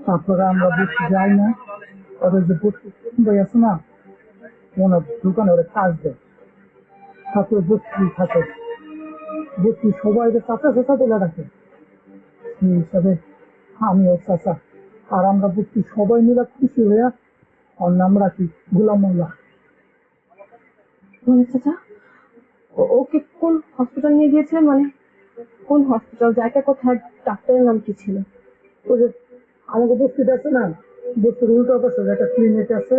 তারপরে আমরা বসতে যাই না, ওদের যে বসতে ভাই আছে না, ওনার দোকানে ওরা কাজ দেয়, তারপরে বসতেই থাকে, বসতি সবাই চাচা চাচা বলে রাখে, সেই হিসাবে আমি ওর চাচা, আর আমরা বসতি সবাই মিলে খুশি হইয়া ওর নাম রাখি গোলাম মোল্লা। চাচা ওকে কোন হসপিটাল নিয়ে গিয়েছিলেন? মানে কোন হসপিটাল, জায়গা কোথায়, ডাক্তারের নাম কি ছিল? ওই যে আমাদের বস্তিতে আছে না, বস্তির উল্টা পাশে একটা ক্লিনিক আছে,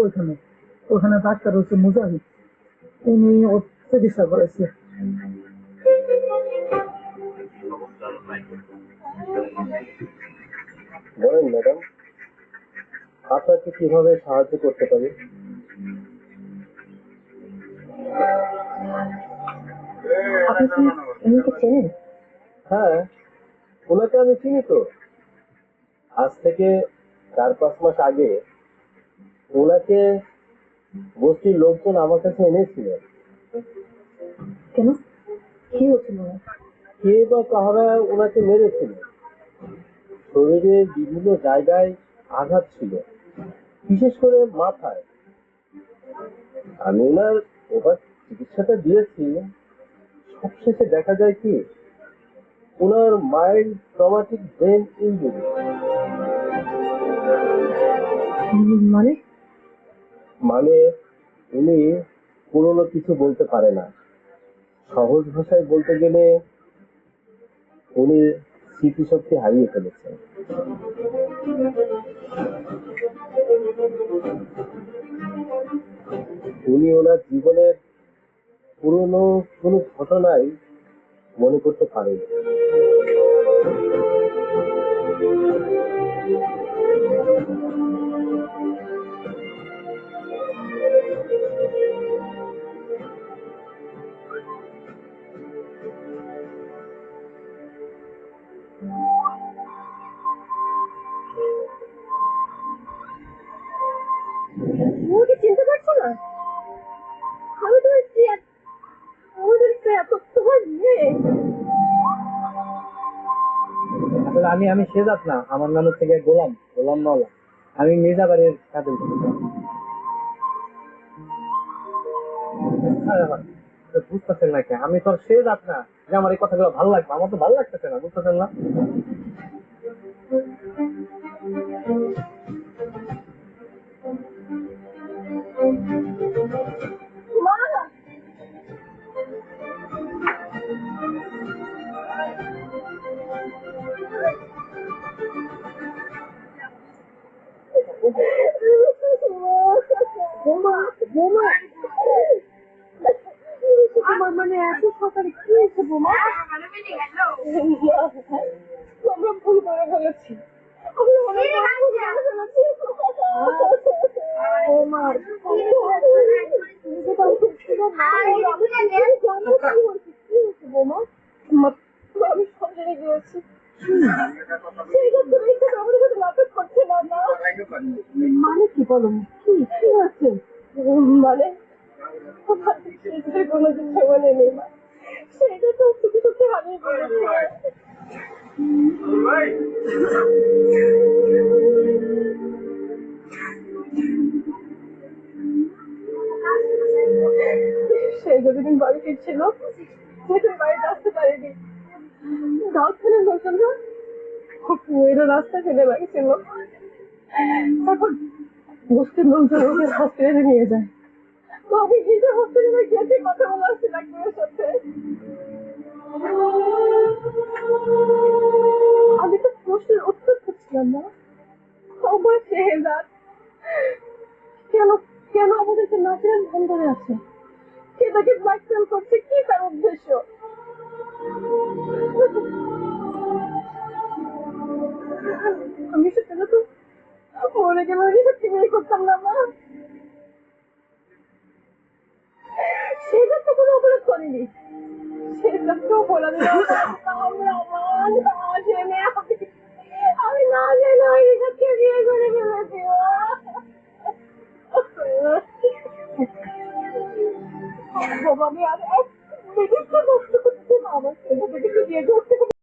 ওইখানে ওখানে ডাক্তার হচ্ছে মুজাহিদ, উনি ওর চিকিৎসা করেছে। বলেন ম্যাডাম, আপনাকে কিভাবে সাহায্য করতে পারি? আপনি কি উনিকে চেনেন? হ্যাঁ, ওনাকে আমি চিনি তো। আজ থেকে 4-5 মাস আগে ওনাকে বস্তির লোকজন আমার কাছে এনেছিলেন। কেন, কি হয়েছিল? কে বা কাহারা ওনাকে মেরেছিল, শরীরের বিভিন্ন জায়গায় আঘাত ছিল, বিশেষ করে মাথায়। আমি ওনার ওভার চিকিৎসাটা দিয়েছি, সবশেষে দেখা যায় কি ওনার মাইল্ড ট্রমাটিক ব্রেন ইনজুরি। মানে মানে উনি পুরনো কিছু বলতে পারে না। সহজ ভাষায় বলতে গেলে উনি স্মৃতিশক্তি হারিয়ে ফেলেছেন। উনি ওনার জীবনের পুরনো কোনো ঘটনাই মনে করতে পারেন। ওকে চিনতে পারছো না? আমি তোমার স্ত্রী, আমাদের এত তোমার মেয়ে। আসলে আমি শেজাত না, আমার নাম হচ্ছে গোলাম গোলাম মাওলা। আমি মির্জাবাড়ির কাজে বুঝতেছেন নাকি? আমি তোর শেজাত না যে আমার এই কথাগুলো ভালো লাগবে, আমার তো ভালো লাগতেছে না, বুঝতেছেন না? তোমার মানে এত সকালে কি হয়েছে বোমা? আমরা ভুল করে ফেলেছি, আমি সব জেনে গিয়েছি। মানে কি বলো, কি কি হয়েছে? মানে কোনো কিছু মনে নেই মা, সেটা তো সত্যি সত্যি হারিয়ে গেছে। সে যতদিন বাড়ি ফিরছিল সেদিন বাড়িতে আসতে পারিনি, গাঁওখানের লোকজনরা মেয়েরা রাস্তা ফেলে রাখছিল। তারপর বস্তির লোকজন ওকে হসপিটালে নিয়ে যায়। তো আমি নিজে হসপিটালে গিয়েছি, কথা বলে আসছি ডাক্তারের সাথে। আমি তো প্রশ্নের উত্তর করছিলাম না। আমার শেহজাদ কেন কেন আমাদেরকে নাচের ভান ধরে আছে? কে তাকে ব্ল্যাকমেল করছে? কি তার উদ্দেশ্য? আমি সেটা তো মরে গেলে সত্যি বিয়ে করতাম না মা। সে তো কোনো অপরাধ করেনি, সে তো অপরাধী